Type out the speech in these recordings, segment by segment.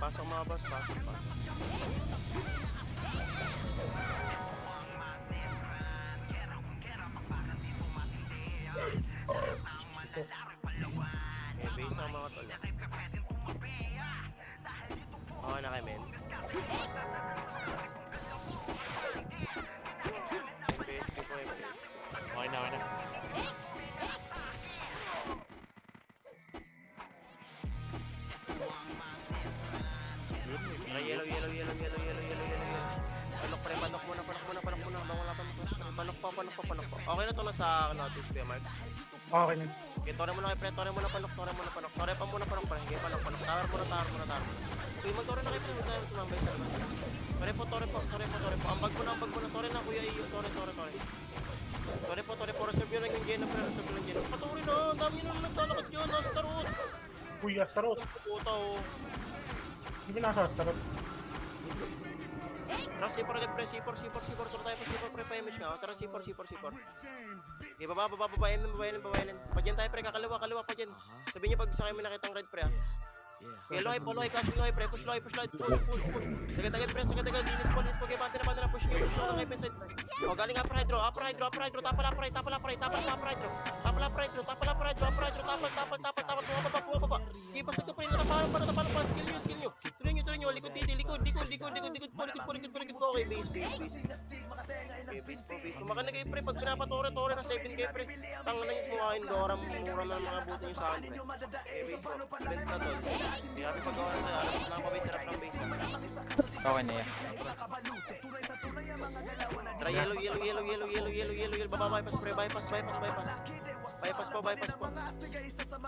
Pasok mga boss, pasok. May base ang mga tol. Oo na kayo, men. MPSP po, MPSP. Okay na. Yellow. Panok muna. Panok pa. Okay na to na sa notice, Kuya Mark. Okay na. Okay, tore muna kayo, pre. Tore muna panok. Tore pa muna, pre. Sige, panok. Tower muna. Uy, mag-tore na kayo, pre. Huwag tayo sumambay sa labas. Tore po. Ambag muna. Tore na, Kuya Iyo. Tore. Tore po. Reserve nyo lang yung Geno, pre. Paturi na. Ang dami nyo na naglalakad yun. Astarot. Uy, Astarot. Puta, oh. Hindi nasa Astarot. Tara, C4 agad, pre. C4. Tara tayo pa C4, pre. Pa-image nga. Tara, C4. Okay, baba. Babayanin. Padyan tayo, pre. Kakaliwa pa dyan. Sabihin nyo pag sa kayo may nakitang red, pre, ha. Okay, Loy, cashing Loy, pre. Push. Push. Sagad, pre. Linis po. Okay, bante na. Push nyo lang kayo inside. O, galing upper hydro. Tapal upper hydro. Bumaba. Okay, pasag ko, pre. Natapal pa. Skill nyo. Tuloy nyo. Likod. Okay, base. Okay, base. Kumakan na kayo, pre. Pag pinapatore na 7 kayo, pre. Tangan na yung kumain. Mura na mga buto nyo sa akin, pre. Okay, base po. Bent na to. Kaya kami paggawa na tayo. Alam mo lang pa base. Sarap ng base. Okay na yan. Tara, yellow. Baba, bypass, pre. Bypass po.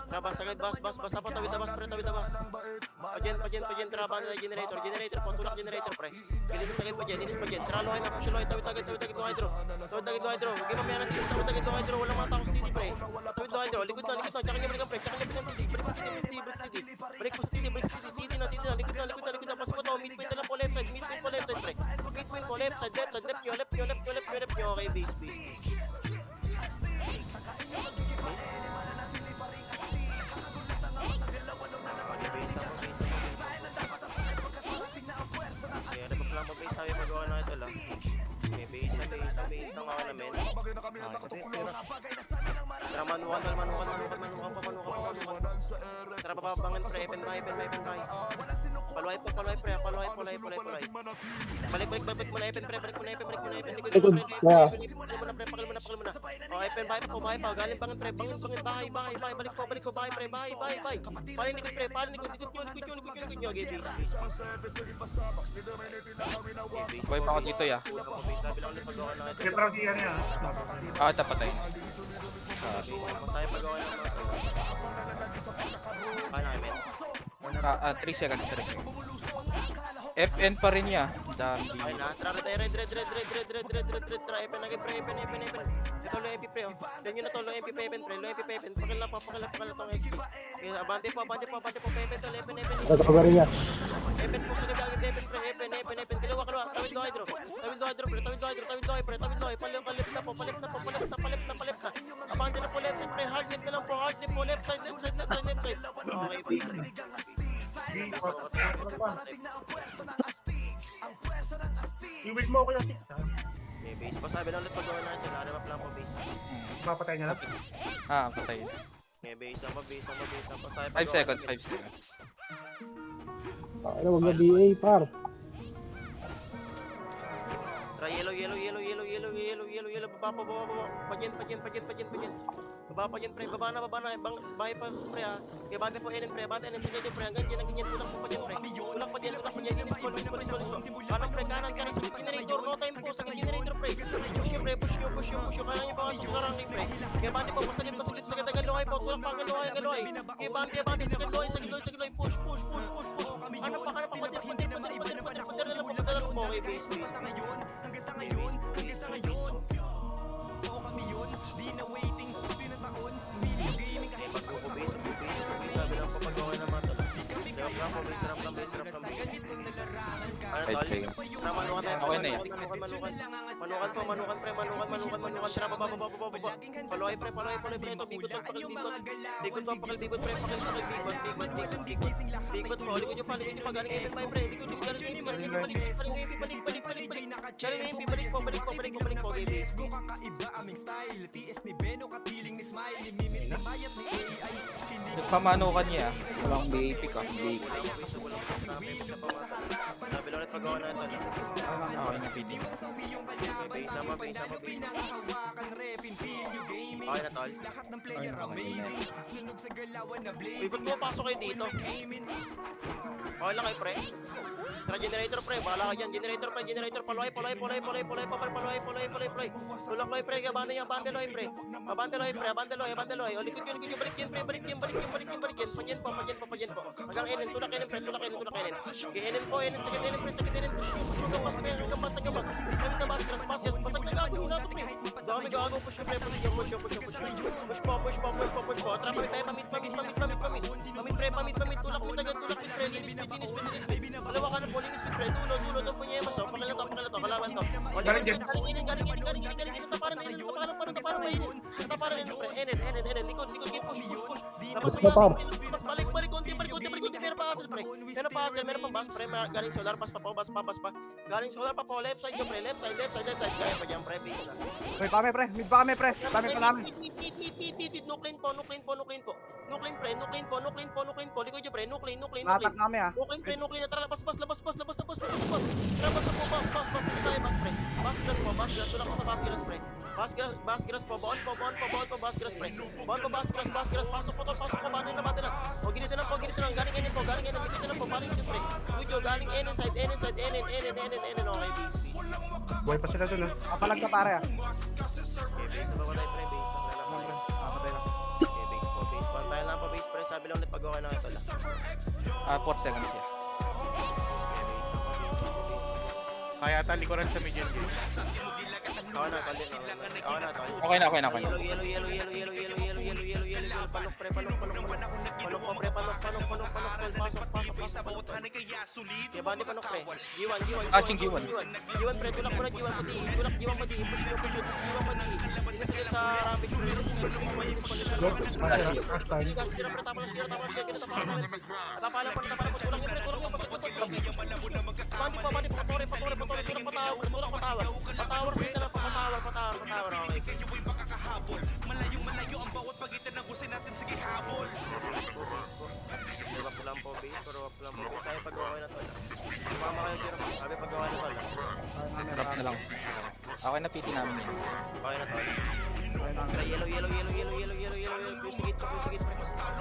Traba, sagad, bas. Apa, tawid na bas, pre. Pagyan. Traba na generator. Tulak generator, pre. Gilinis sagad pa dyan. Tara, lohay na. Push lohay. Tawid agad do hydro. Huwag yung mamaya natin. Tawid agad do hydro. Walang mga takos titi, pre. Tawid do hydro. Likod na. Tsaka niya balikan, pre. Balik po titi. Titi na. Likod na. Pas po to. Midpoint na lang po left side, pre. Midpoint po left side. Left nyo. Okay, base. Kaya rebap lang mabase tayo magawa na ito lang. May base ang ako namin. Tara, manukan. Tara, bababangin, pre. Epen bahay. Paluay, pre. Paluay. Balik mo na, Epen, pre. Likod mo, pre. Pakil mo na. O, Epen, bahay pa. Galing bangin, pre. Bangin, bahay. Balik ko, bahay, pre. Bahay. Paling likod, pre. Likod nyo. Okay, base. Buhay pa ako dito, ya. Kaya parang di yan yan. Dapat tayo. Tayo pagawa ng mga paano kayo, men? 3 seconds. FN pa rin niya. Dami. Okay na, tara tayo, red. Tara, Epen agad, pre. Ito lo MP, pre, oh. Yan yun na to, lo MP pa, Epen, pre. Pakil na tong XP. Okay, abante po, Epen to, Epen. Epen po, sagad agad, Epen, pre. Epen. Kalawa. Tawid do hydro, pre. Palip na po. Abante na po, left side, pre. Hard left na lang po, left side. Okay, base. I-wait mo ako yung 6 ha. May base pa, sabi na ulit pag-gawa natin. Nakaremap lang po base. Mapatay niya lang. Patay. May base ang pa. Sabi 5 seconds. Ano, wag na BA, par. Try yellow. Baba. Pagyan. Baba pa dyan, pre. Baba na. Bahay pa, pre, ha. Kaya bante po, Ellen, pre. Sa ganyan, pre. Hanggang dyan. Tulak po pa dyan, pre. Tulak pa dyan. Linis po. Kanan, pre. Kanan. Sakit generator. No time po. Sakit generator, pre. Push nyo. Kanan nyo pa kasi karangin, pre. Kaya bante po. Masagit. Hanggang luhay po. Tulak pa hanggang luhay. Kaya bante. Sakit luhay. Push. Ano pa. Padir na lang po. Okay, base. Hanggang sa ngayon, oo kami yun, di na waiting, pinataon, video gaming kahit Sabi lang po pag-gawa ng mga tala. Sarap po, base, sarap lang, base, sarap lang, base. Ano, 5 tol? seconds. Tara, manukan tayo. Okay na yan. Manukan po, manukan pre, manukan. Tara, baba. Paluay pre, pre. Ito, bigot tol, pakil, bigot. Bigot po, pakil, bigot pre, pakil, bigot. Bigot po, likod nyo pa, galing even pa, pre. Likod, galing even, balik. Galing even, balik po, base. Kakaiba aming style, TS ni Beno, katiling ni Smile, mimit ni Mayat ni AI. Nagpamanukan niya. Walang BAP ka. BAP. Sabi lang ulit pag-gawa na ito. Okay na PD. Base, sama. Pinangahawakan repin, feel you gaming. Okay na, tol. Lahat ng player amazing, sunog sa galawan na blazing. Uy, ba't mo pasok kayo dito? Okay lang kayo, pre. Tara, generator, pre. Bahala ka dyan. Generator. Paluay. Tulak, loy, pre. Abante yan, loy, pre. Abante, loy. O, likod yun. Balik yan. Panyan po. Hanggang enen. Tulak enen. Okay, enen po. Sakit enen, pre. Hanggang mas, pre. Hanggang mas. Kami sa basket. Basag na gagawin nyo na ito, pre. Dami gago. Push, pre. Push po. Tara, pamit tayo. Pamit, pre. Pamit. Tulak, pre. Linis, speed. Dalawa ka na po, linis, pre. Tulo. Ito po niya, mas. Pakala to. Kalaban to. Galing dyan. Galing. Taparan, pre. Enen. Likod, push. Tapos Push na, par. mas balik, konti. Meron pa hassle, pre. Meron pang bus, pre. Galing solar, bus pa. Galing solar pa po, left side nyo, pre. Left side. Kaya pa dyan, pre. Base na. Mid pa kami, pre. Dami pa namin. Mid. No clean po. No clean po. Likod nyo, pre. No clean. Natak namin ah. No clean. Tara, labas. Tara, bas po, bas. Sige tayo, bas, pre. Bas grass. Tulak ko sa bas grass, pre. Bas grass po. Baon po, bas grass, pre. Baon po, bas grass. Pasok po. Bano na. O, ganito lang. Galing enen. Likod na po. Balik dito, pre. Kujo, galing enen side. Okay, base. Buhay pa sila dun ah. Kapalag ka pare ah. Okay, base. Babala yung pre. Base. Kapatay lang. Okay, base po. Pantayan lang po, base, pre. Sabi lang ulit pag-okay na ito lang. 4 seconds siya. Kaya talikuran sa median game. Ako na, tol. Okay na. Yellow. Palok, pre. Palok po, pre. Pasok. Kaya bandi palok, pre. Giwan. Catching Giwan. Giwan, pre. Tulak mo na, Giwan pati. Push. Giwan pati. Linis sa rabbit, pre. Crash time. Sira, pre. Tapos na. Ganito para namin. Tapalan po. Tulak niyo, pre. Pasok po. Bandi po. Tulak patawar. Patawar, pre. Patawar. Okay. Malayo ang bawat pagitan ng gusto natin, sige habol. Wap lang po, base. Pero wap lang po. Sabi pag-okay na to. Sumama kayo, Jiro. Sabi pag-okay na to. Drop na lang. Okay na PT namin yan. Okay na to. Yellow.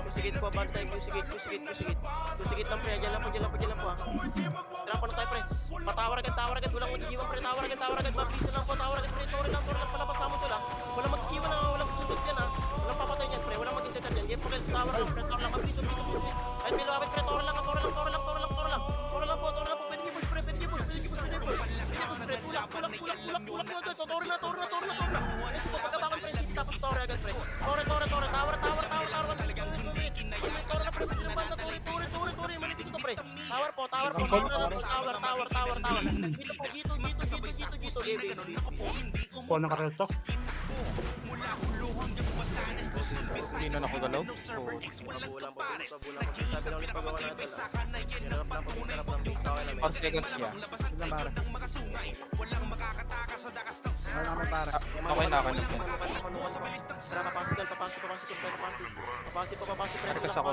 Pusigit po, bantay. Pusigit lang, pre. Diyan lang po. Tara po na tayo, pre. Patawar agad. Walang mag-iwan, pre. Tawar agad. Mabilis lang po. Tawar agad, pre. Tore lang. Palabas naman to lang. Walang mag-iwan na. Walang sundot yan, ha. Walang papatay dyan, pre. Walang mag-isetan dyan. Game po kayo. Tawar lang, pre. Mabilis. Ay, may lumapit, pre. Tore lang po. Pwede niyo push, pre. Tore na. Kasi po, pagkabangan, pre. Tapos tore agad, pre. Tore. Tore na, pre. Sa ilang banda, tore. Manipis ito, pre. Tower po. Tower. Dito. Game. Po naka-real talk. Hindi na nakagalaw. Mabulang po. Sabi lang ulit pag-gawa na ito. Sarap lang po. Okay na, 4 seconds siya. Ilan pare? Ay namin pare. Okay na. Tara, papasok. Kasi ako,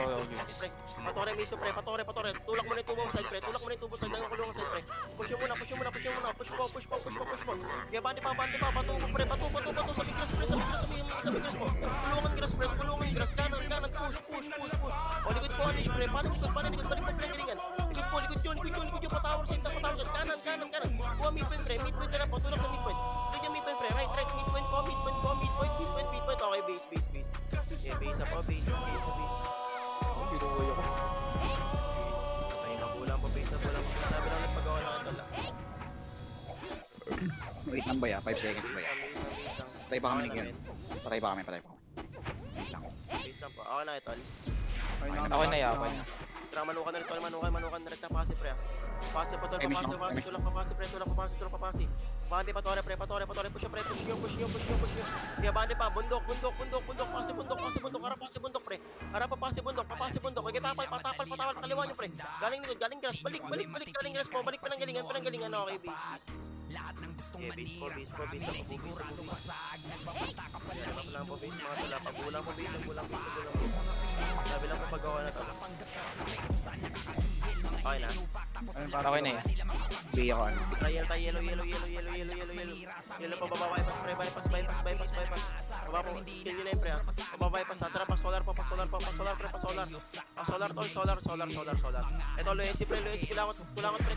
Patore, miso, pre. Patore. Tulak mo na yung tubong side, pre. Nang kulungan side, pre. Push mo muna. Push po. Kaya bandi pa. Patubo, pre. Patu. Sa bigras, pre. Sa bigras po. Kulungan grass. Kanan. Push. O, likod po, Anish, pre. Paano likod? Balik po, pre. Galingan. Likod yun. Patawar side. Kanan. Kuha midpoint, pre. Midpoint ka na po. Tulak sa midpoint. Likod yung midpoint, pre. Right. Midpoint po. Okay, base. Yeah, base na po. Base. Pinuhay ako. Ay, mabulang po, base. Sabi lang ulit pag-gawa na ito lang. Wait lang ba ya? 5 seconds ba ya? Patay pa kami ni Kian. Patay pa kami. Wait lang. Base lang po. Okay na ito. Okay na. Tra, manukan na rin tol, manukan na rin na pasi pre. Pasi pa tol, papasi, tulak papasi pre, tulak papasi. Bante patore pre, push nyo. Kaya bante pa, bundok, pasi bundok, harap pa pasi bundok. Kaya tapal, kaliwa nyo pre. Galing grass, balik, galing grass po, balik penanggalingan, okay, base po. Lang po base, mga tula, pagulang po base. Sabi lang po paggawa na to. Okay na. Okay na yan. Bigay ako ano. Trial tayo, yellow. Yellow pa, baba, bypass. Baba po, kill nyo na yun, pre, ha. Baba, bypass, ha. Tara, pa solar, pre, pa solar. Solar. Ito, low AC, pre, kulangot, pre.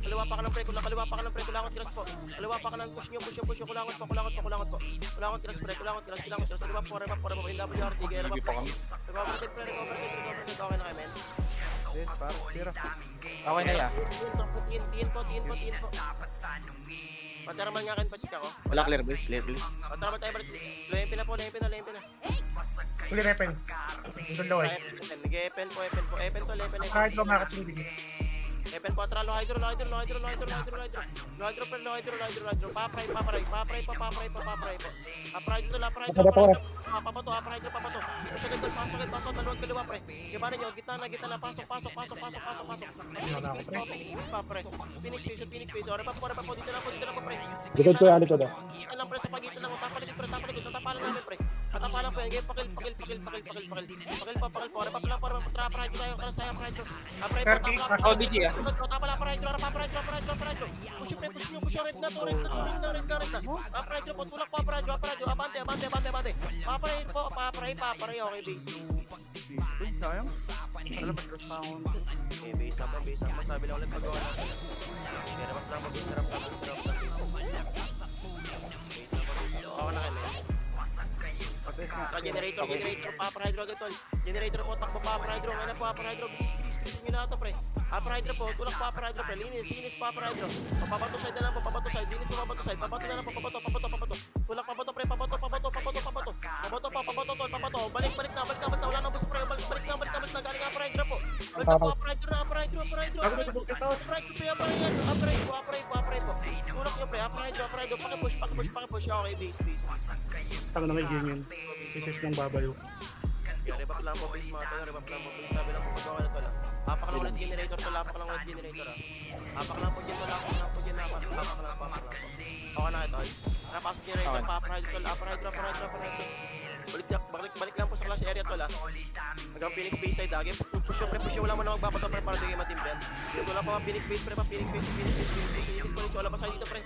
Kaliwa pa ka ng pre, kulangot, grass po. Kaliwa pa ka ng push nyo, kulangot po. Kulangot, grass, pre, Kaliwa po, reba, NWRT, gaya, reba, pre. Recover kit, okay na kayo, men. Yes, pare. Zero. Okay na yan. Tiin po. Pataraman nga akin, pa-check ako. Wala clear boy. Clear. Pataraman tayo balik. Loempi na. Uli repen. Doon daw eh. Nag-epen po. Epen to, lepen. Kahit lumakat yung bigay. Epen po, atara, low hydro. Low hydro. Papray po. Papato. Pasok, maluwag kaliwa, pre. Kibanin nyo, gitna na, pasok. Phoenix Space. Ore pa po, dito na po, pre. Likod ko yan, likod ah. Pagitan lang, pre, sa pagitan lang. Tapalikod, tatapalan namin, pre. Tatapalan po yan, game, pakil. Pakil po, ore pa lang, trap-ride tayo, karas tayo, pre. Oh, DG ah. Tapala, pa-ride. Push nyo, red na. Pa-ride po, tulak po, pa-ride. Abante. Papray, okay, base. Sayang. Alam mo, cross pa ako. Okay, base up. Masabi lang ulit pag-gawa natin. Okay, sarap lang. Okay na kayo, men. Patis nga. Generator, Paparhydro agad, tol. Generator po, takbo Paparhydro. Ngayon na Paparhydro, bilis nyo na ito, pre. Paparhydro po, tulak Paparhydro, pre. Linis Paparhydro. Papabato side na lang po, linis po, pabato side. Pabato na lang po, pabato. Tulak pabato, pre, pabato, tol, balik na, wala nang bus, pre. Balik na, galing Paparhydro po. Balik na, Paparhydro, pre, po. Tulak nyo, pre, Paparhydro, pakipush, okay, base. Tama na may ganyan. Isis ng babayo. Yung rebap lang po, base, mga tol, sabi lang po, paggawa na tol, Apak lang ulit generator, ha. Apak lang po dyan, Apak lang. Okay na kayo, tol. Napasok generator, Paparhydro, tol, Balik lang po sa clash area, tol, ha. Hanggang Phoenix base side, ha. Push yung wala mo na magbabato, pre, para bigay matimpen. Wala pa mga Phoenix base, pre, wala pa side dito, pre,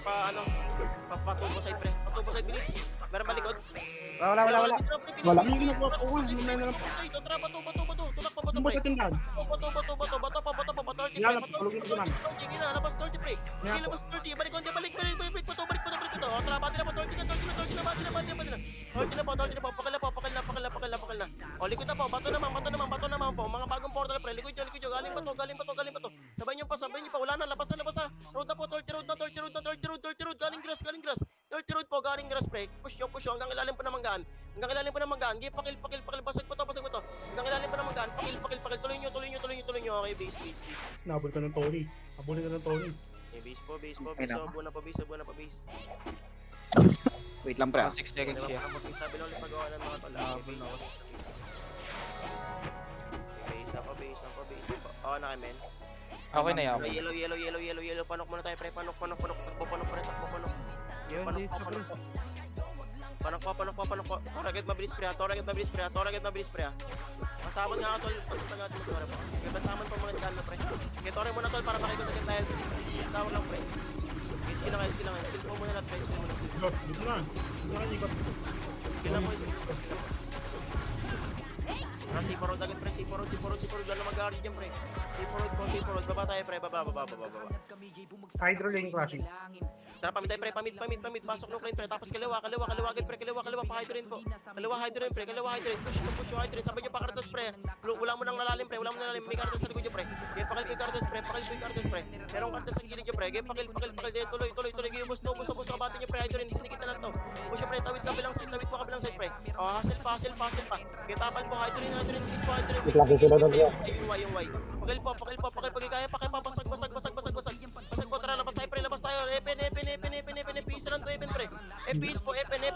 patumbo side, pre. Patumbo side, bilis. Meron malikod. Wala. Wala. Yung ginagawa ko, may na lang. Ito, tara, bato, tulak pa, Yung pre. bato tindahan. Bato, 30, Yan, pre. tulog yung naman. Labas 30, pre. Labas 30, balik. O, tara, bati na po, 30 na. Pakal na. O, likod na po, bato naman po. Mga bagong portal, pre. Likod nyo. Galing pa to. Sabay nyo pa. Wala na, labas ha. Road na po, 30 road. Galing grass. 30 road po, galing grass, pre. Push nyo. Hanggang ilalim po na manggaan. Game, pakil. Basag po to. Hanggang ilalim po na manggaan. Pakil. Tuloy nyo. Okay, base. Nabol ka ng Tony. Okay, base po. Buona pa base. Wait lang pre. 6 seconds siya. Sabi lang ulit paggawa ng mga tol. Base. Okay na kayo, men. Okay na yan. Yellow. Panok muna tayo, pre. Panok. Takbo. Yun, dito, pre. Panok po. Toragad mabilis, pre. Kasama nga tol. Pagpunta natin mag-tore po. Kaya kasama po mga dyan, pre. Kaya tore muna, tol, para makikot agad tayo. Tower lang, pre. Skill lang. Skill po muna natin, pre. Dito na. Skill lang po. C4 road agad, pre. C4 road. Lalo mag-guard dyan, pre. C4 road. Baba tayo, pre. Baba. Hydro lane crashing. Tara, pamid tayo, pre. Pamid. Pasok ng crane, pre. Tapos kaliwa agad, pre. Kaliwa. Pa-hydro rin po. Kaliwa hydro rin. Push yung hydro rin. Sabay nyo pa kartos, pre. Wala mo nang lalalim, pre. May kartos sa likod nyo, pre. Kaya pakil ko yung kartos, pre. Merong kartos sa gilid nyo, pre. Kaya pakil. Tuloy. Kaya bus ka bati nyo, pre. Hydro rin. Sinikit na lang to. Push yung, pre. Tawid kabilang side, pre. O, hassle pa. Kaya tapal po, hydro rin. turn twist po, turn Wait lang, sila doon, bro. yung Y. Pakil po, kaya pakil pa, basag. Basag po, tara, labas tayo, pre, labas tayo. Epen, FPS lang to, Epen, pre. FPS po, FPS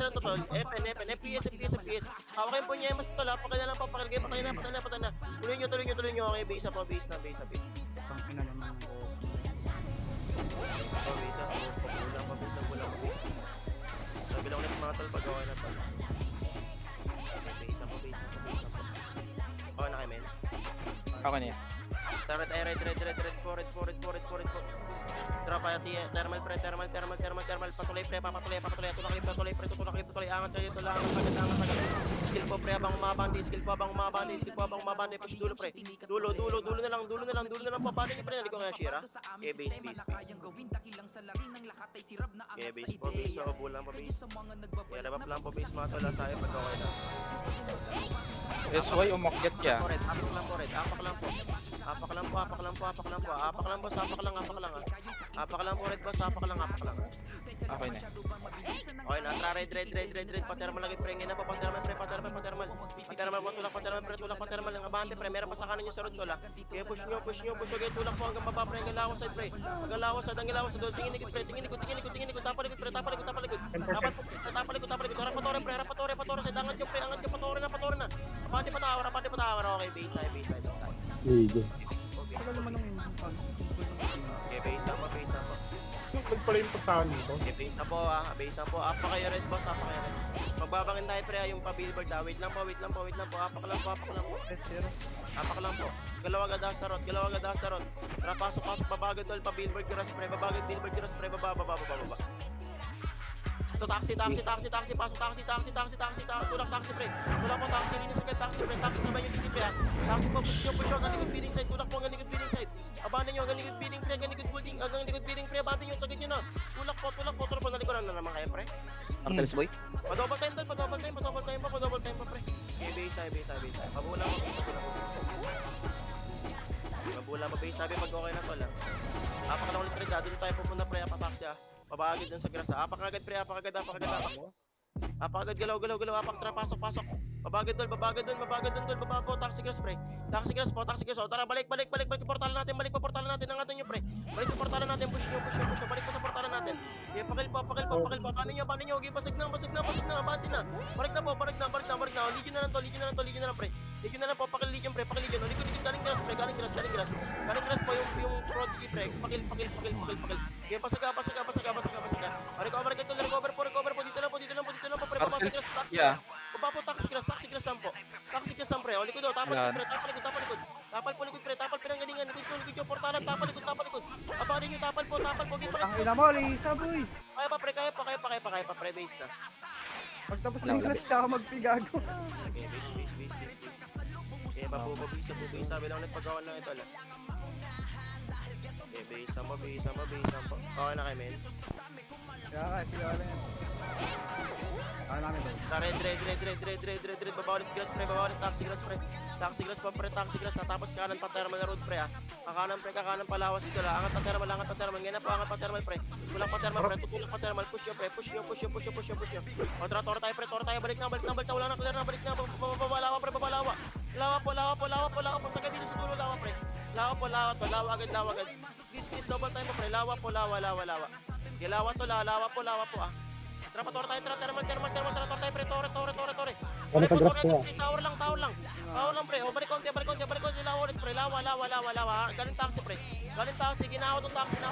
lang to, tol. FPS. Hawakin po niya, mas tol, pakil na lang po, pakil kayo, patay na. Tuloy nyo, okay, base na po, base na. Ang ina naman ko. Kulang. Sabi lang ulit mga tol, pag-okay na tol. Base na po. Okay na kayo, men. Okay na yan. Red, forward. Drop ay thermal, patuloy, angat kayo, agad. Skill po, pre, abang umabandi, push dulo, pre. Dulo na lang po, paano nyo, pre, nalig ko kaya Shira? Okay, base. Okay, base po, bulang po, base. Kaya rebap lang po, base, mga tol, sa'yo, pag okay na. SY umakyat ya. Red, apak lang po. Apak lang, boss. Apak lang po, red boss, apak lang. Okay na. Okay na, tara, red, patermal lagi, pre, ngayon na po, patermal. Patermal po, tulak, patermal, ang abante, pre, meron pa sa kanan yung sarod ko, la. Kaya push nyo, okay, tulak po, hanggang baba, pre, hanggang lawas side, pre. Hanggang lawas side, tingin likod, tapalikod. Harap patore, side, angat nyo, patore na. Abante pa tower, okay, base side. Ligo. Tagal naman ng Okay, base up. Huwag pala yung pagtahan dito. Okay, base na po. Apa kayo red boss, Magbabangin tayo pre, yung pa-billboard Wait lang po. Apak lang po. Apak lang po. Galaw agad sa rot. Tara, pasok, babagad tol, pa-billboard grass pre, baba. Ito, taxi, pasok taxi, tulak taxi pre. Tulak po taxi, linis agad taxi pre, taxi sabay yung titip ya. Taxi po, push nyo, hanggang likod building side, tulak po hanggang likod building side. Abangan nyo, hanggang likod building pre, hanggang likod building pre, abangan nyo, sagad nyo na. Tulak po, nalikuran na naman kayo pre. Artelis boy. Pa-double time po pre. Okay, base. Pabula mo, base, sabi pag okay na to lang. Apak lang ulit pre, doon tayo pupunta pre, apataksi Pabagad dun sa grass. Apak agad pre, apak agad. Apak agad, galaw, apak tra, pasok. Babagad dun, baba po, taxi grass pre. Taxi grass. O tara, balik portalan natin, angatan nyo pre. Balik sa portalan natin, push nyo, balik pa sa portalan natin. Okay, pakil pa. Paano nyo, okay, basag na, abante na. Balik na. Ligyo na lang pre. Ligyo na lang po, pakil Legion pre, Likod, galing grass po, yung prodigy pre. Pakil. Okay, pasaga. Recover po, dito lang po, pre, baba sa grass, taxi grass. Baba po, taxi grass lang po. Taxi grass lang pre, o likod o, tapal likod. Tapal po likod pre, tapal pinanggalingan, likod nyo, portalan, tapal likod. Abanin nyo, tapal po, okay pala. Ang ina mo, Lisa boy. Kaya pa pre, base na. Pagtapos ng class, tsaka magpigago. Okay, base. Okay, babisa, sabi lang ulit pagkawan ng ito lang. Okay, base mo. Okay na kayo, men. Kaya yan. Kaya namin boy. Red, baba ulit grass pre, taxi grass po pre, tapos kanan pa thermal na road pre kakanan pa lawas dito la, angat pa thermal, ngayon na po, angat pa thermal pre, tulak pa thermal, push nyo pre, push nyo, o tara tayo pre, balik na, wala na, clear na, balik na, babalawa pre, lawa po, sagad dito sa dulo, lawa pre, lawa agad, please, double time po pre, lawa po, okay, lawa po Tara, thermal, tayo pre, tore. Ano ka grass ko? Tower lang pre, o balik konti, lawa ulit pre, lawa, galing taxi pre, ginawa tong taxi pre,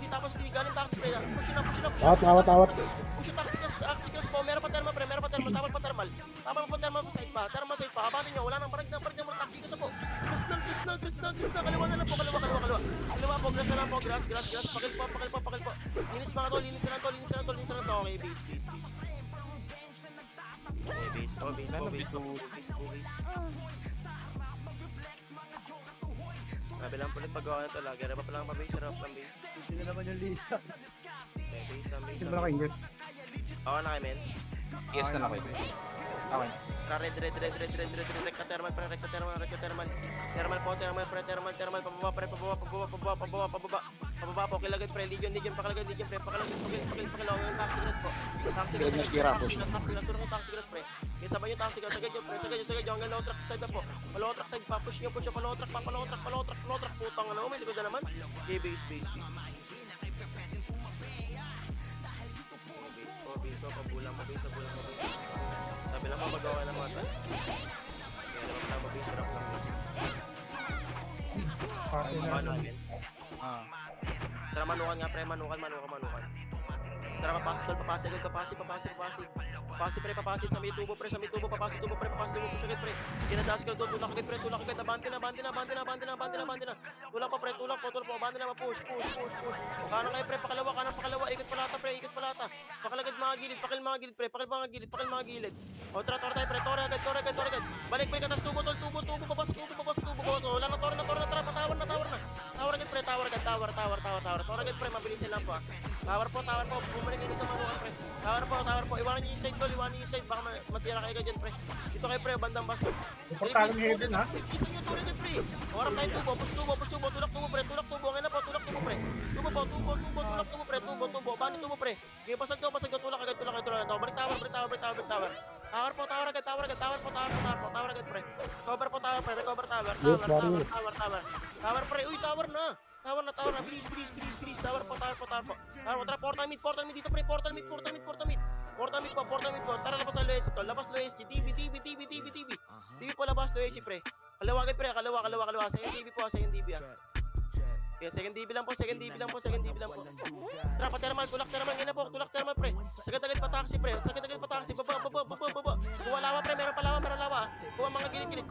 tapos hindi, galing taxi pre, push na, Awat. push yung taxi gas po, meron pa thermal pre, tapal pa thermal side pa, abanin nyo, wala nang parag na mga taxi gas po, grass na, kaliwa na lang po, kaliwa po, grass na lang po, grass, pakil po, linis mga to, linis na to, okay, base. Okay, base. Sabi lang ulit pag-gawa na ito, lagi pa lang pa-base, Hindi na naman yung Lisa. Okay, base. Hindi ba na ka-ingress? Okay na kayo, men. Yes na ako. Okay. Red, recta thermal, thermal po, pababa, pababa. Pababa po, kilagad pre, Legion, pakalagad, pre, pakalawang yung taxi grass po. Taxi Good na grass, Shira, taxi grass, tulak yung taxi grass pre. Kaya sabay yung taxi grass, sagad yun pre, sagad yun, hanggang low track side na po. Low track side pa, push nyo, palow track, putang ano, may likod na naman. Okay, base. Base po, pabulang po. Sabi lang magawa ng mga tal. Kaya naman tama base, rock lang base. Pati na. Ano namin? Ah. Tara manukan nga pre, manukan. Tara papasi. Papasi pre, sa may tubo pre, papasi tubo push agad pre. Kinadaas ka doon, tulak agad, abante na. Tulak pa pre, abante na, push. Kanan kayo pre, pakalawa, ikot palata. Pakalagad mga gilid pre, pakil mga gilid. O tara tayo pre, tore agad. Balik pre, katas tubo, babas tubo. Wala na tore na, tara, patawar na. Tower agad pre, tower agad pre, mabilisin lang po ah. Tower po, bumalik dito manukan pre. Tower po, iwanan niyo yung side, baka matira kayo dyan pre. Dito kayo pre, bandang baso. Iportahan ng heaven ha. Dito nyo tower agad pre. Warap tayo tubo, push tubo, tulak tubo pre, ngayon na po, tulak tubo pre. Tulak tubo pre, bani tubo pre. Sige, pasag daw, tulak agad. Balik tower. Tower agad pre. Recover po tower pre, Tower pre, uy, tower na, bilis, tower po. Tara, portal mid dito pre, portal mid po. Tara, labas sa Loes ito, TV po, labas Loes pre. Kalawa pre, kalawa, second DB ah. Okay, second DB lang po. Tara, pateramal, tulak teramal pre. Sagad pa taxi pre, baba. Kuha lawa pre, meron lawa. Kuha mga gilid,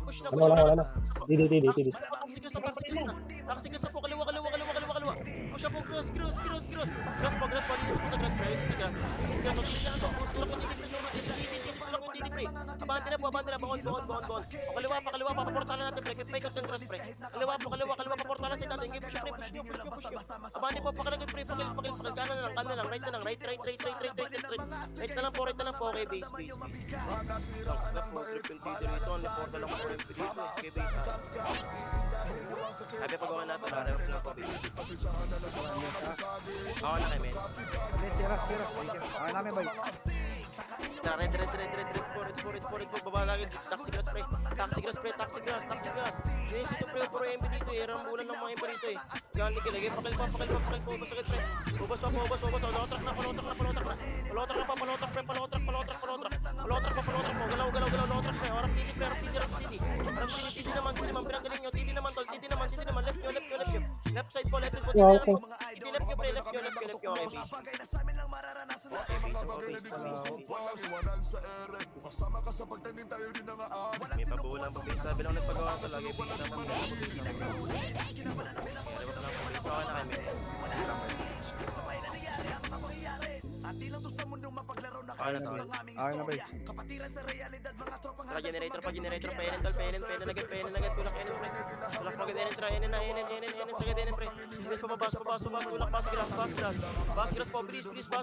push na. Wala. Didi. Taxi gas po, kaliwa. Push up po, cross. Cross po, linis po sa grass pre, tulak yung DD pre. Abante na, bakon. Kaliwa, paportalan natin pre, paikot ng grass pre. Kaliwa, paportalan natin, push nyo. Abante po, pakalagad pre, pakil, kanan na lang, right na lang, right na lang po, okay, base. Na po, triple dito, only portal lang po, dito, okay, base. Sabi pagawa natin, na-ref lang po, base. Ako na kay men. Sira. Okay namin ba? Tara, red po, baba lagi, taxi grass. Yes, ito pre, puro MP dito eh, rambulan ng mga MP dito eh. Yan, ligay, pakil po, basagad pre. Ubas pa, palotrack na. Palotrack po, galaw, lotrack pre, harap titi naman, pinagaling nyo, titi naman, left nyo. Left side po, titi left nyo pre, left nyo, okay, base. May pabulang pa base, sabi lang nagpagawa ko lagi base naman. Okay na kami. Okay na ba? Tara, generator, penen agad, tulak pre. Tulak pa agad, sagad pre. Bilis pa, babas, tulak, pass grass po, bilis, linis po.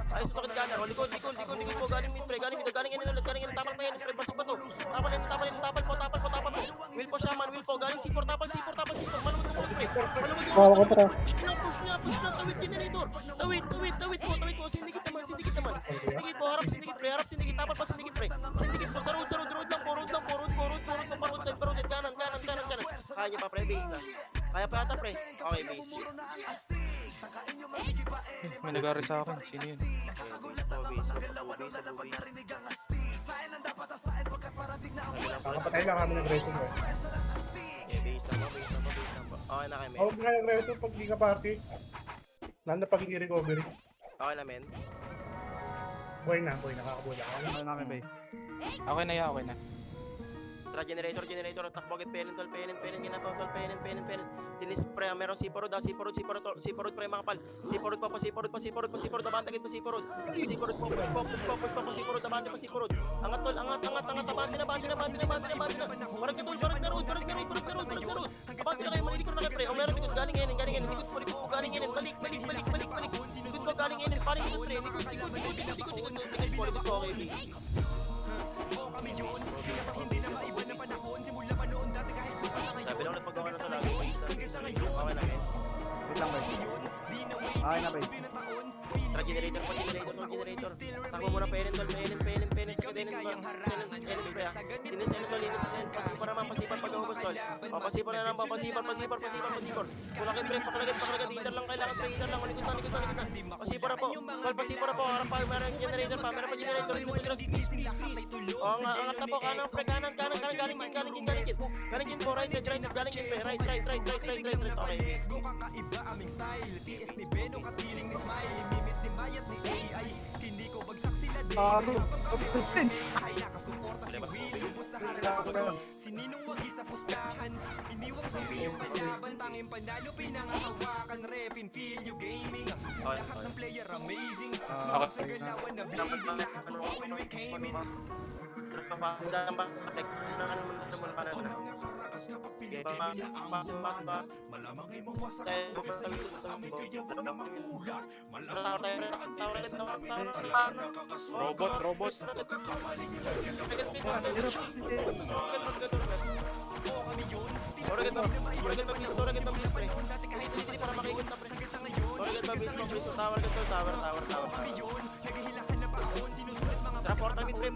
Ayos, sakit kanan, likod po, galing mid pre, galing ulit, tapal pa yan pre, basag ba to? Tapal po. Will po, shaman, galing C4, tapal, malamod po pre. Push na, tawid generator. Tawid po, sindikit naman. Sindikit po, harap sindikit, tapal pa sindikit pre. Sindikit po, sa road lang po, road side, kanan. Kaya niyo pa pre, base na. Kaya pa yata pre, okay base. May nag-aari sa akin. Sino yun? Kakapatay lang kami ng resin mo. Base na po. Okay na kayo men. Huwag nga yung resin pag di ka party. Lalo na pag hindi recovery. Okay na men. Boy na, kakabula. Ano namin ba? Okay na. Tara, generator, takbo agad, penen, ginapa, penen. Dinis pre, meron C4 pre, mga pal. C4 pa, abante agad pa C4 po, push pa, C4, abante pa C4. Angat, abante na. Parag na road. Abante na kayo, malilikod na kayo pre. O meron likod, galing ngayon, likod po, galing ngayon, balik. Likod po, galing ngayon, paling likod pre, likod po, okay, big. Sabi lang nagpagawa na ito lagi. Okay Okay na, pre. Tara, generator pa, generator. Takbo muna pa, Enen, tol. Enen, sakit, Enen, pre, ah. Linis, Enen, tol, linis, Enen. Pasipar naman, pasipar pag-ubos, tol. Pasipar na naman, pasipar. Kulakit, pre, pakalagat. Hitar lang, kailangan, pre, hitar lang. Likod na. Pasipar na po. Tol, pasipar na po. Harap pa, meron generator pa. Linis, agras, please. O, angat na po, kanan, pre, kanan, galing din po, right side, galing din, pre, right. Okay. Go kakaiba aming style TS ni Beno katiling ni Smile Mimit ni Mayat ni AI Hindi ko bagsak sila din Ay nakasuporta si Will Ubus sa harapan Sininong wag isa pustahan Iniwag sa yung kalaban Tanging panalo pinangahawakan Repin feel you gaming Lahat ng player amazing Sa galawan na blazing Lahat ng when we came in Malamang ay mawasak Robot. Portal mid, pre.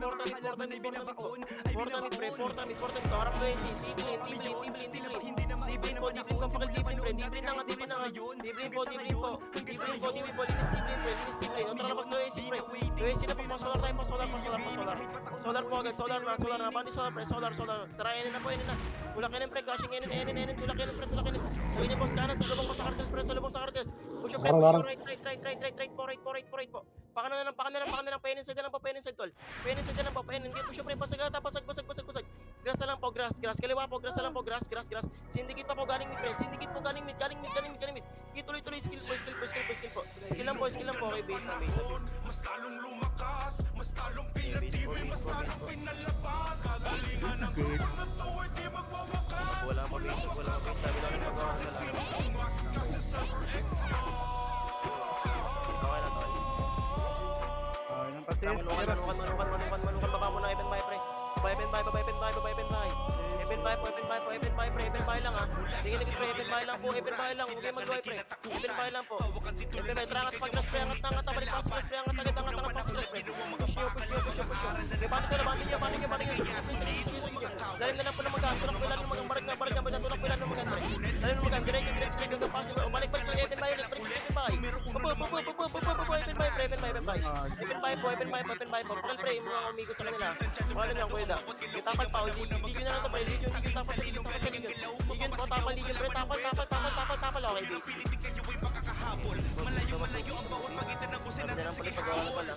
Harap ko yung Tiblin po, pakal Tiblin, pre. Tiblin na nga. Tiblin po. Linis Tiblin. Otra labas lo AC, pre. Lo AC na po, pa-solar tayo, Solar po agad, solar na. Bandi solar, pre. Solar. Tara, Enen na. Tulak Enen, pre. Gashing Enen. Tulak Enen. Sabi niya, boss, kanan. Sa lubong pa sa cartels, pre. Push up, pre. Right po. Pakanan na lang. Painin side na lang tol. Painin. Hindi push up, pre. Pasagata, basag. Grass na lang po, grass. Kaliwa po, grass na lang po, grass. Sindikit pa po, galing mid, pre. Galing mid. Tuloy, skill po. Skill lang po. Okay, base na. Mas talong lumakas Mas talong pinatibay Mas talong pinalabas Kagalingan ng kapatawad Di magwawakas Wala pa base. Sabi lang yung magawa na lang. Okay na, tol. Okay ng patis. Manukan, baba mo na, Evan Bay, pre. Evan Bay, lang, ha. Sige, pre, Evan Bay lang po. Huwag kayo mag-doy, pre. Evan Bay lang po. Evan Bay, trangat pag-grass, pre. Angat, balik pa sa grass, pre. Angat, pa sa grass, pre. Push nyo. Okay, balik nyo. Sige. Dalim na lang po ng magaan. Tulak po ilan ng magaan. Barig na. Tulak po ilan ng magaan, pre. Dalim ng magaan. Direct hanggang pass. Balik, pre. Evan Bay ulit, pre. Evan Bay, Pakal, pre. Yung mga umikot sa kanila. Wala lang, kuya da. Tapal pa. Ligyon na lang to, pre. Ligyon. Tapal sa ligyon. Ligyon po, tapal, ligyon, pre. Tapal. Okay, base. Sabi na lang pala pag-gawa na pala.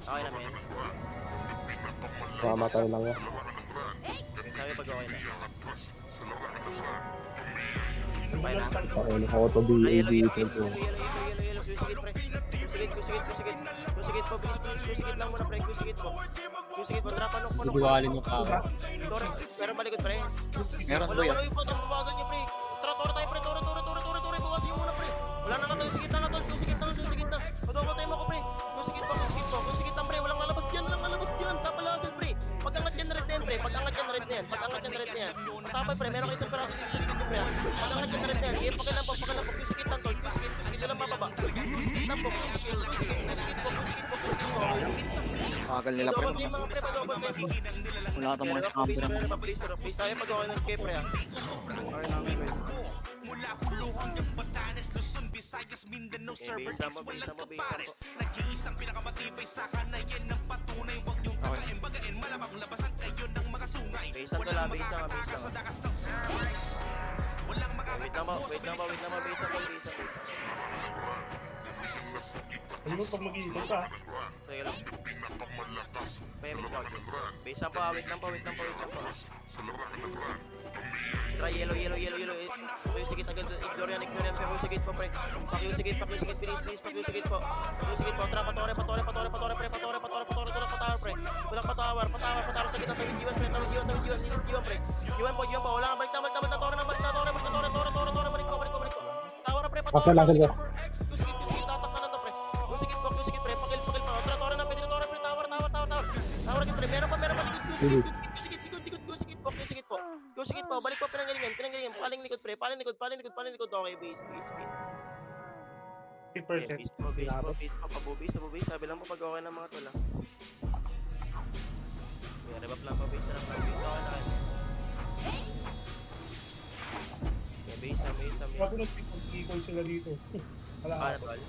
Okay na, men. Mamatay lang yan. Sabi pag-gawa na. Okay na. Ayun, auto BAD ito po. Kusigit po, please. Kusigit lang muna, pre. Kusigit po. Trapa, nok. Iwalin mo pa. Tore, pero malikot, pre. Meron Wala to yan. yung photo, babagal niyo, pre. Tore tayo, pre. Tore. Bawasin niyo muna, pre. Wala na ka tayo. Sigit na. Patamatay mo ko, pre. Kusigit lang, pre. Walang lalabas dyan. Tapalasan, pre. Pag-angat yan na red na yan. Patapay, pre. Meron kayo isang peraso dito sa likod niyo, pre. Pag-angat yan na red na yan. Pakilang po. Kusigit lang, tol. Kusigit lang bababa. Kusigit lang po. Pagal nila, pre. Double game, mga pre. Double game. Wala ka mga scamper naman. Please tayo pag-okay ng kay, pre, ha. Okay na, pre. Mula Hulu hanggang Batanes Luzon, Visayas, Mindanao, Server X Walang kapares Nag-iisang pinakamatibay sa kanayan ng patunay Huwag niyong bagain Malamang labasan kayo ng mga sungay Basean to la, basean ka. sa dakas ng surprise Walang Wait lang ba, basean. Ano pag mag-iingat ka? Teka lang. Payment ka. Basean pa, wait lang pa. Try yellow. Pakiusigit agad. Ignore yan. Pakiusigit po, pre. Pakiusigit, please. Pakiusigit po. Tara, patore, pre. Patawar, pre. Walang patawar sa gitna. Tawid G1, pre. Linis G1, pre. G1 po. Wala nga, balik na. Tore. Balik po. Tawar, pre. Pasal lang sila. Kusigit, tatak na to, pre. Kusigit, pre. Pakil pa. Tore na, pwede na, tore, pre. Tawar. Tawar, agad, pre. Meron pa. Kusigit po. Go sikit po, balik po, pinanggalingan. Paling likod, pre. Paling likod. Okay, base. 50%. Base po. Pabubis. Sabi lang po pag okay ng mga tula. Yeah, rebap lang po, base na lang. Base, okay na kayo. Yeah, base. Bago nag-equal sila dito. Wala Ano, ako. tol?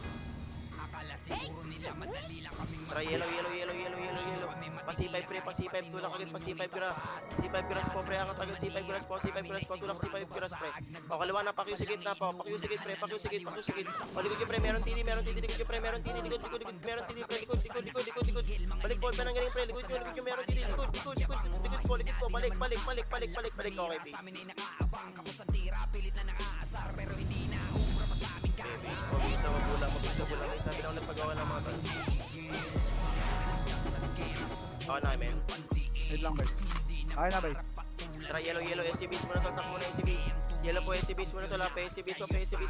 Akala siguro nila madali lang kaming Tara, yellow. Pasipay, pre, tulak agad, pasipay, piras. C5 piras po, pre, angat agad, C5 piras po, tulak, C5 piras, pre. O, kaliwa na, pakyu sigit na po, pakyu sigit. O, likod yung pre, meron tini, likod yung pre, meron tini, likod, meron tini, pre, likod. Balik po, pananggaling, pre, likod yung meron tini, likod po, balik, okay, base. nakaabang kapos sa tira, pilit na nakaasar, pero hindi na umra pa sa aming Base, mabilis na mabulang, may sabi na ulit pag-gawa ng mga tol. Okay na, men. Wait lang, bay. Okay na, bay. Tara, yellow, SCBs muna tol, takbo muna SCBs. Yellow po, SCBs muna tol, PSCBs,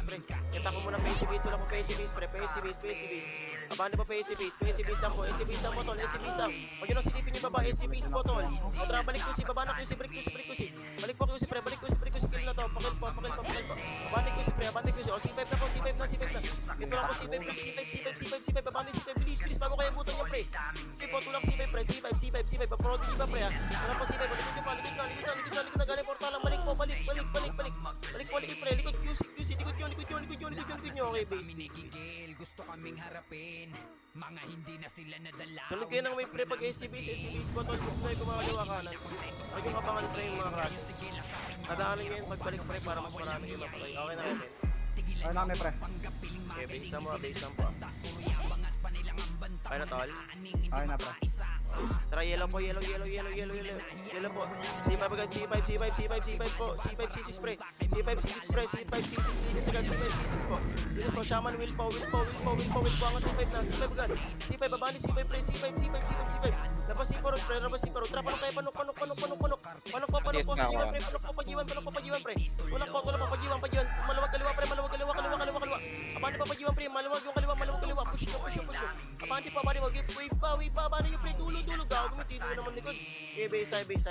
pre. Kita ko muna PSCBs, wala po PSCBs, pre, PSCBs. Abante po PSCBs lang po, SCBs lang po tol, SCBs lang. Huwag yun ang silipin yung baba, SCBs po tol. O tara, balik ko si, baba na QC, break QC. Balik po QC, pre, kill na to, pakil po. Abante QC, pre, o C5 na po, C5 na. Ito lang po, C5, abante C5, bilis, bago kayo butan niya, pre. Okay po, tulak C5, pre, C5, pa-prodigy ba, pre, ha? Tara po C5, likod na, galing portalang, balik po, balik po, likod, pre, likod QC, likod nyo, okay, base. Gigil, gusto kaming harapin. Mga hindi na sila nadala. Sunod kayo nang may pre pag SCBs po, tol, kung tayo kumakaliwa kanan. Huwag yung kapangan, pre, yung mga crash. Nadaanan nyo yun, pagbalik, pre, para mas marami yung mapatay. Okay na kayo, men. Okay na kami, pre. Okay, base lang po. Okay na, tol. Okay na, pre. Tara, yellow po. Yellow po. C5 agad, C5 po. C5, C6, pre. Linis agad, C5, C6 po. Linis po, shaman, will po. Angat C5 na, C5 agad. C5, babani, C5, pre. C5. Labas C4, pre. Tara, panok kayo, panok. Panok po, pagiwan, pre. Panok po, pagiwan, pre. Tulak po, pagiwan. Maluwag kaliwa, pre. Abante pa, pagiwan, pre. Maluwag yung kaliwa. Push nyo. Abante pa, wave pa. Abante yung pre, dulo. Gago, tito naman likod. Okay, base tayo. Okay,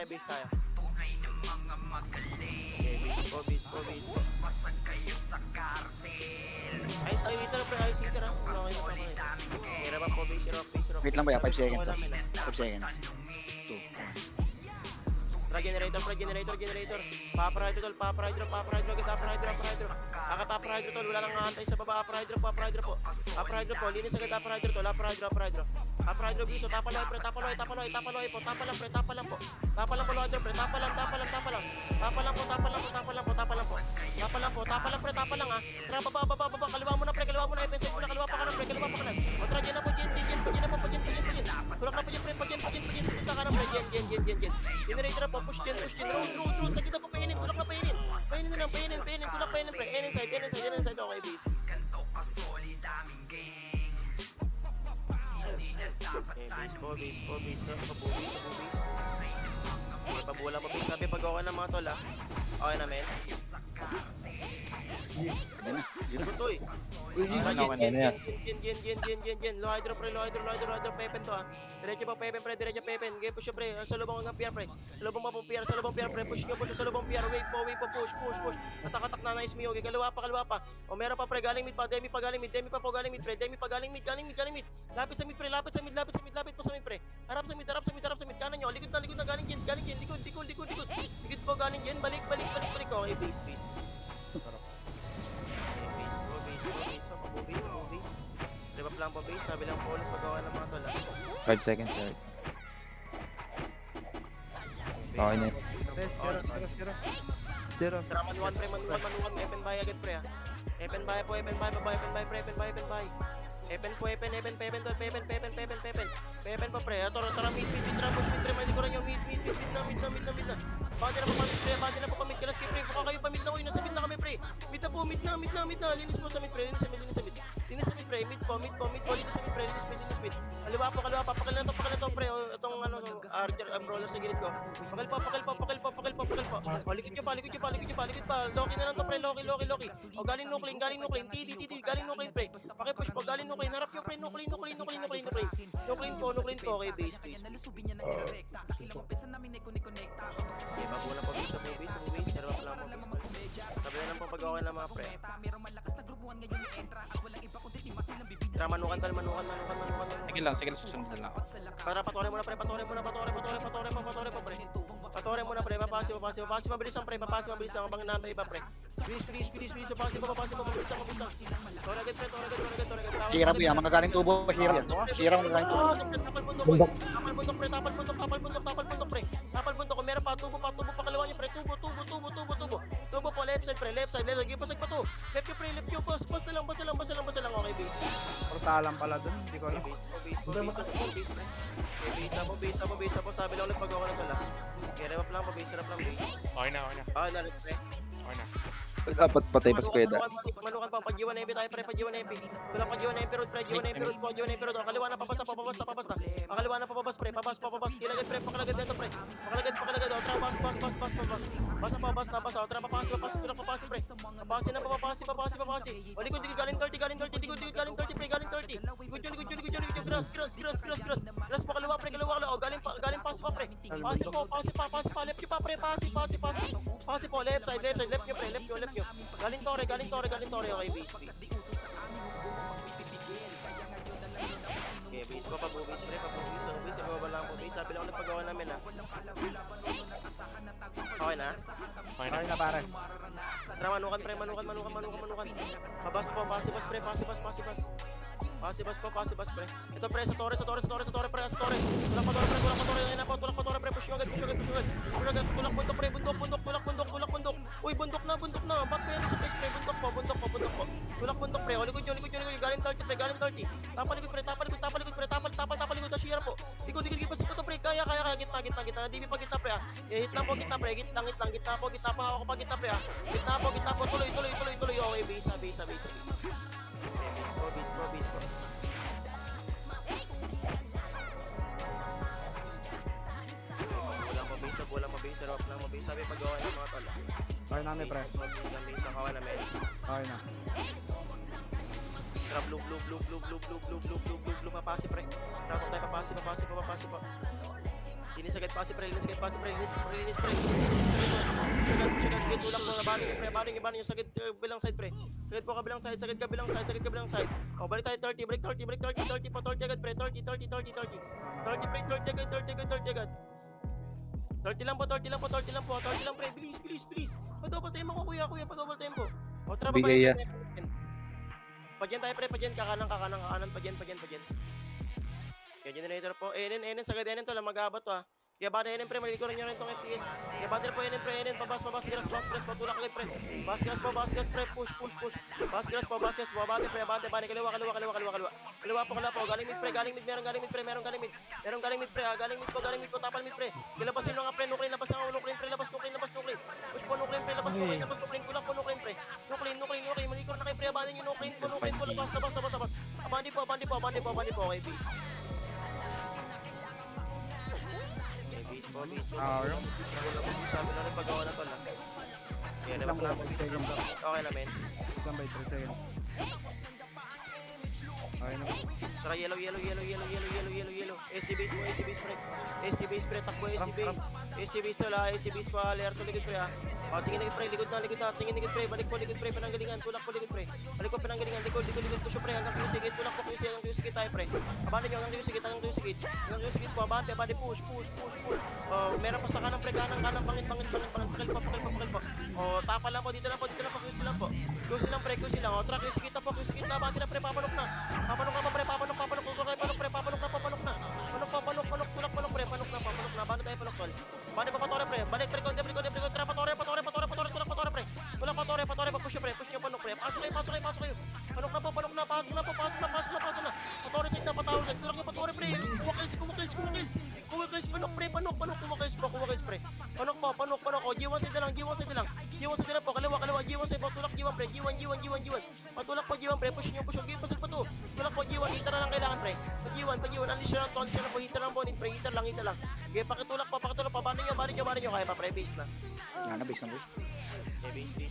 base po. Ayos tayo dito na, pre. Ayos dito na. Okay, rebap po, base. Wait lang, bay. 5 seconds. 5 seconds. 2. Tara, generator. Papa hydro, tol. Papa hydro. Top hydro, tol. Wala nang aantay sa baba. Upper hydro po. Linis agad, upper hydro, tol. Upper hydro, biso. Tapaloy, pre. Tapaloy po. Tapa lang po. Tapa lang po, hydro, pre. Tapa lang, pre. Tapa lang, ha. Tara, baba. Kaliwa mo na, pre. Open side mo na. Kaliwa pa ka na. O, tara, dyan na po, dyan. Tulak na po dyan, pre. Pagyan. Sa kita ka na, pre. Dyan. Generator na po. Push dyan. Road. Sa kita po, painin. Tulak na painin. Tulak painin, pre. End inside. Okay, base. Okay, base po. Pabubis. Okay, pabula po, base. Sabi pag okay na mga tol, ha. Okay na, men. Tutoy. Okay na yan. Low hydro, pepen to, ha. Diretso pa, pepen. Okay, push yung pre. Sa lubong ng PR, pre. Sa lubong PR, pre. Push nyo sa lubong PR. Wave po, push. Atak na, nice me. Okay, kaliwa pa. O, meron pa, pre. Galing mid pa, Demi pa galing mid, pre. Galing mid. Lapit sa mid, pre. Lapit po sa mid, pre. Harap sa mid. Kanan nyo. Likod na, galing dyan. Likod po, galing dyan. Balik. Okay, base. Pabubis. Rebap lang po, base. Sabi lang po ulit paggawa ng mga tol, ha. 5 seconds, sir. Okay na. Zero. Tara, manuwan, pre. Epen buy agad, pre, ha. Epen buy, pre. Epen buy. Epen po, pre. Tara, mid. Tara, push mid, pre. Malikuran nyo, mid na. Bante na po kami. Kalas kay, pre. Baka kayo pa mid na ko. Nasa mid na kami, pre. Mid na. Linis mo sa mid, pre. Linis sa mid, pre. Mid po. Linis sa mid. Kaliwa po. Pakil na to, pre. Itong, brawler sa gilid ko. Pakil po. O, likod nyo pa. Loki na lang to, pre. Loki. O, galing nukling. TD. Galing nukling, pre. Pakipush po. Galing nukling. Harap yung, pre. Nukling po. Okay, base. Okay, bago na po sa movie. pag-okay na mga pre. Tara, manukan tol, manukan. Sige lang, susunod na lang ako. Para patore muna pre, patore pa pre. Patore muna pre, papasi, mabilis ang pre, papasi, mabilis ang bang nantay iba pre. Please, papasi, mabilis ang. Tore agad. Shira po yan, magagaling tubo. Shira magagaling tubo. Tapal bundok pre. Tapal bundok, kung meron pa, tubo pa kaliwa niyo pre, tubo. Tubo po, left side, give pasag pa to. Left you pre, bus na lang, okay base. Portalan pala dun, hindi ko alam. Base mo, sabi lang ulit pag-okay na tala. Kaya rep lang, base. Okay na. Lalit pre. Okay na. Dapat patay pa squad. Manukan pa, pag-G1 MP tayo pre, pag-G1 MP. Tulak pag-G1 MP road pre, G1 MP road. Kaliwa na, papabas na. Kaliwa na, papabas pre, papabas. Kilagad pre, pakalagad dito pre. Pakalagad, otra, bas. Basa, otra, papasi, tulak papasi pre. Papasi na, papasi. O, likod, galing 30 pre, galing 30. Likod, grass. Grass pa, kaliwa, o, galing pass pa pre. Pasi pa, left you pa pre, pasi po, left side, left nyo. Galing tore, okay, base. Okay, base pa, pabubis, ibaba lang po, base. Sabi lang ulit pag-gawa namin, ha. Okay na? Okay na pare. Tara, manukan. Pabas po, pasibas pre. Pasibas pre. Ito pre, sa tore pre, Tulak pa tore pre, push nyo agad. Tulak bundok. Uy, bundok na. Back pa yan sa face pre, bundok po. Tulak bundok pre, likod nyo, galing 30 pre, Tapalikod pre, ta share po. Likod, pasip po to pre, kaya, gitna, dibi pa gitna pre, ha. Hit lang po gitna pre, gitna pa, ako pa gitna pre, ha. Gitna po, tuloy, okay, base. Base po. Walang mabase, rock lang mabase. Sabi pag-gawa ng mga tol. Okay na pre. Base, kawa namin. Okay na. Tara, blue. Papasi pre. Tara, tayo papasi pa. Linis agad, pasi pre. Linis pre. Sagad, tulak mo na baling nyo, sagad kabilang side pre. Sagad po kabilang side. O, balik tayo 30 po, 30 agad pre, 30 agad. 30 lang po, pre, bilis. Pa-double time ako kuya, pa-double time po. O, tara, Bigay babayin. Pagyan tayo pre, kakanan, pagyan. Kaya generator po, enen, sagad enen to lang, mag-aabot to, ha. Kaya bata enen pre, malilikuran nyo rin itong FPS. Kaya bata po enen, pabas, grass, patulak agad pre. Bas gas pre, push. Bas gas po, abante pre, kaliwa. Kaliwa po, galing mid, meron galing mid pre, galing mid po, tapal mid pre. Nilabasin nyo nga pre, nuklin, labas nuklin. Push po, nuklin pre, labas nuklin, tulak po, nuklin pre. Nuklin, malilikuran na kayo pre, abante nyo, nuklin po, labas. Abante po, okay, peace. Sabi na rin pag-gawa na pala. Yan, Lang naman. second lang. Okay na, men. Lang by 3 seconds. Okay na. Saka yellow. AC base pre, takbo AC base. AC base to la, AC base pa, layer to likod pre, ha. O, tingin pre, likod na, tingin likod pre, balik po likod pre, pananggalingan, tulak po likod pre. Balik po pananggalingan, likod, push pre, hanggang QC, tulak po QC, hanggang QC tayo pre. Abante nyo, hanggang QC po, abante, push. O, meron pa sa kanan pre, kanan, pangit, pakil po. O, tapa lang po, dito lang po, QC lang po. QC lang, o, tra, QC kita, abante na pre, papanok na pre, papanok na, abante tayo panok tol. Abante pa patore pre, balik pre, konti, tra, patore pre. Wala patore, push nyo panok pre, pasok kayo. Panok na, pasok na. Patore side na, patawag side, tulak nyo patore pre, kumakils, panok pre, kumakils pre. Panok, o, G1 side na lang po, kaliwa, G1 side po, tulak G1 pre, G1. Patulak po G1 pre, push nyo, game pasal pa to. Tulak po G1, hitter na lang kailangan pre. Pag-G1, unleash na po, hitter lang bonit pre, hitter lang. Okay, pakitulak pa, bali nyo, kaya pa pre, base na. Yan na, base na base.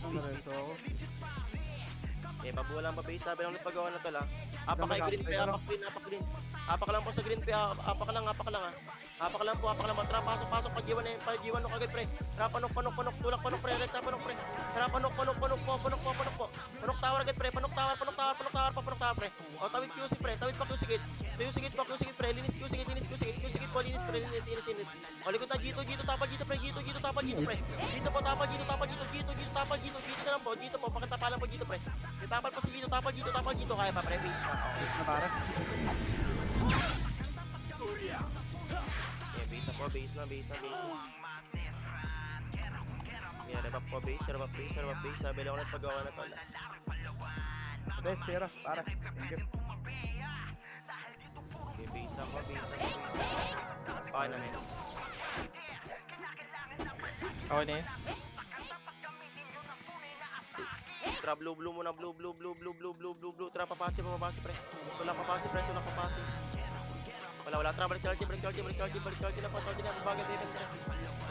Diretso ako. Eh, pabulang pa base, sabi lang ulit pag-gawa na to lang. Apak kay green pre, apak din. Apak lang po sa green pre, apak lang, ha. Apak lang, matra, pasok, pag-G1 no kagad pre. Tara, panok, tulak, panok pre, rekta, panok pre. Tara, panok po. Panok tower agad, pre. Panok tower, pre. O, tawid QC, pre. Tawid pa QC gate. QC gate, pre. Linis QC gate po. Linis, pre. Linis. O, likod na, Gito, tapal, Gito, pre. Gito, tapal, Gito, pre. Gito po, tapal, Gito, tapal, Gito. Gito na lang po, Gito po. Pakatapalan po, Gito, pre. Tapal pa si Gito, tapal, Gito. Kaya pa, pre. Base na. Okay. Na para. Yeah, base na. Yeah, rev up po, base. Sabi lang ulit pag-gawa na tala. Des, zero. Para. Thank you. Okay, base. Okay na, men. Okay na yun. Tara, blue muna, blue. Tara, papasi, pre. Tulak papasi. Wala. Tara, balik charge na po.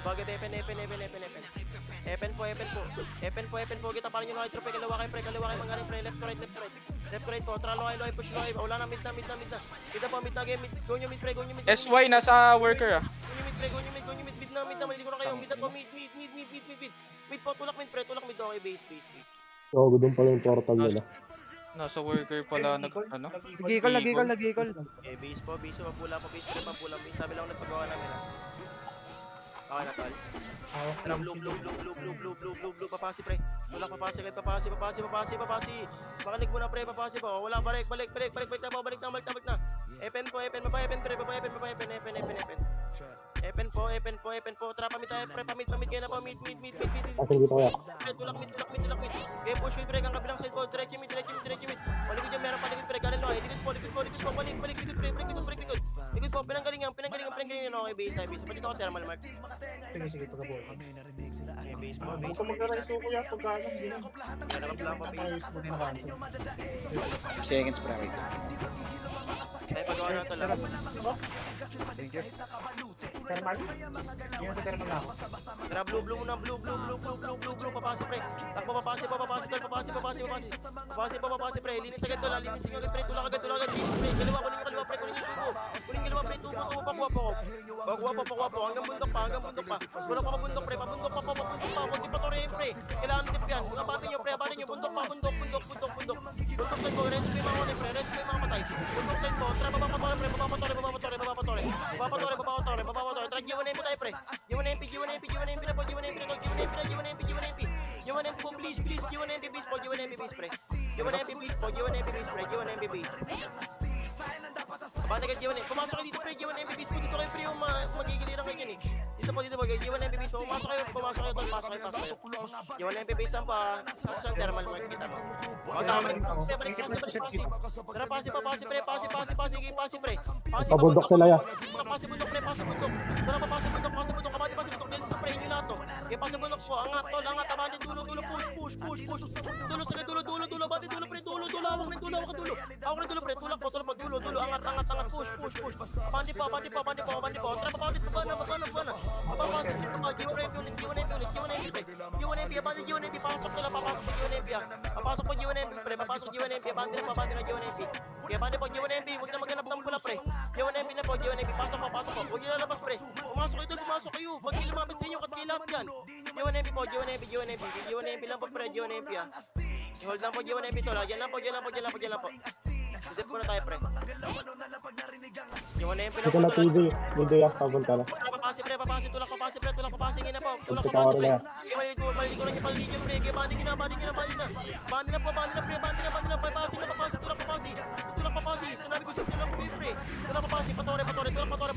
Bagat Epen. Epen po. Kita parin nyo, trope. Kalawa kayo, manggaling, pre. Left to right po. Tara, loay, push. Wala na, mid na. Kita po, mid na game. Go nyo mid, pre. SY nasa worker ah. Go nyo mid. Mid na. Maliligo na kayo. Mid na po, mid. Mid po, tulak mid, pre. Okay, base. Oo, doon pala yung portal nila. Nasa worker pala nag ano. Nagikol. Okay, base po. Pula po, base. Sabi lang ulit paggawa namin, ha. Okay na, tol. Blue, papasi, pre. Tulak, papasi. Makalig mo na, pre, papasi po. Wala, balik na. Epen po, pre, baba, Epen po. Tara, pamit tayo, pre, pamit kayo na po, mid. Kasi dito kaya. Pre, tulak, mid. Okay, push mid, pre, ang kabilang side po. Direct mid. Paligid dyan, meron paligid, pre, galing loy. Likod po, balik, likod, pre, likod. Likod po, pinanggalingan. Okay, base. Pati ko thermal mark. Sige, pagkabuhay. Okay, base po. Huwag ka magkarais ko kuya, pagkano, hindi na. Nakakablang pa, base. Seconds, pre. Wait. Tayo pagawa na ito lang. Thank you. Thermal? Hindi na sa thermal na ako. Tara, blue muna, blue. Papasi, pre. Takbo, papasi, pre. Linis agad, pre. Tulak agad. Linis, pre. Kaliwa, kunin yung tubo. Tubo, pakuha po. Hanggang bundok pa. Wala pa mabundok, pre. Pabundok pa. Kunti pa to rin, pre. Kailangan tip yan. Abante nyo, pre. Bundok pa. Bundok side po. Rest ko yung mga pre. Matay. Bundok side po. Tara, baba patore. Tara, G1MP tayo, pre. G1MP na po. G1MP po, please. G1MP base, pre. G1MP base. Abante ka, G1MP. Pumasok kayo dito, pre. G1MP base po. Dito kayo, pre. Magigiliran kayo dyan, eh. Dito po. G1MP base po. Pumasok kayo, tol. Pasok kayo. G1MP base ang pa. Sa thermal mark kita mo. Balik pasi. Tara, pasi, pre. Pasi, pre. Pabundok sila yan. Pasi bundok, pre. Tara, pasi bundok. Kabati pasi bundok. Bilis to, pre. Inyo lahat to. Okay, pasi bundok po. Angat, tol. Abante, dulo. Push. Dulo, sige, dulo. Abante, dulo, pre. Dulo. Hawak ng dulo, pre. Tulak po. Dulo. Angat. Push. Abante po. Tara, papaulit. Bana. Papapasi. G1MP ulit, pre. G1MP, abante G1MP. Papasok po G1MP, ah. Papasok po G1MP, pre. Abante na G1MP. Okay, abante po G1MP. Huwag na maghanap ng pula, pre. G1MP na po. Pasok po. Huwag nyo lalabas, pre. Pumasok kayo. Huwag nyo lumabas sa inyo kat kayo lahat yan. G1MP po. G1MP lang po, pre. G1MP, ah. Hold lang po G1MP to. Yan lang po. Dito po na tayo, pre. G1MP lang Ito po. na TV. Hindi yan, papunta na. Papasi, pre. Tulak papasi. Ngayon na po. Tower na yan. Maligo na yung paligid, pre. Bandi na. Bandi na, pre. Papasi. Tulak papasi. Sinabi ko sa sila ko, pre. Tulak papasi. Patore, pre. Push patawad.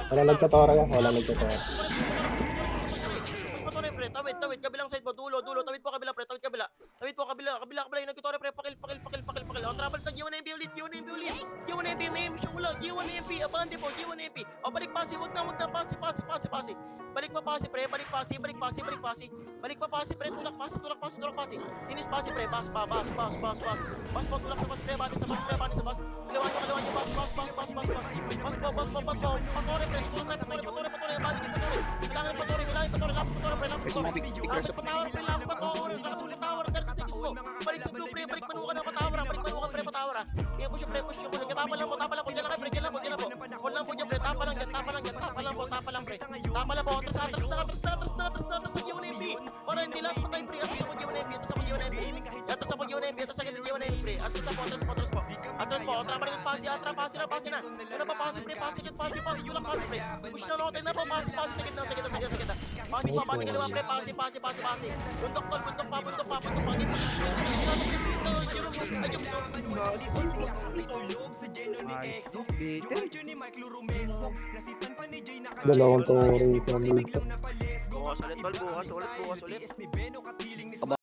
Wala nagtatora yan. Patore, pre. Tawid. Kabilang side po. Dulo. Tawid po kabila, pre. Kabila. Yung nagtutore, pre. Pakil. O, travel tag. G1MP ulit. May mission wala. G1MP. Abante po. G1MP. O, balik pasi. Wag na. Pasi. Balik pa pasi, pre. Balik pasi. Balik pa pasi, pre. Tulak pasi. Tinis pasi, pre. Bas po. Tulak sa bas, pre. Bani sa bas. Kaliwan nyo. Bas po. Patore, pre. Patore. Kailangan patore. Lamp patore. Patawar. 30 seconds po. Balik sa blue, pre. Balik manukan ng patawara. Kaya push, pre. Tapal lang po. Diyan lang, pre. Hold lang po dyan, pre. Tapal lang, pre. Atras sa G1MP. Para hindi lahat patay, pre. pasi, atra, pasi na. Ano pa, pasi, pre, pasi, yulang, pasi, pre. Push na ako, time na po, pasi, sa gitna. Pasi pa, paano kaliwa, pre, pasi. Bundok pa. Nice. Bitter. Dalawang turi from mid. Bukas ulit, bal, bukas ulit.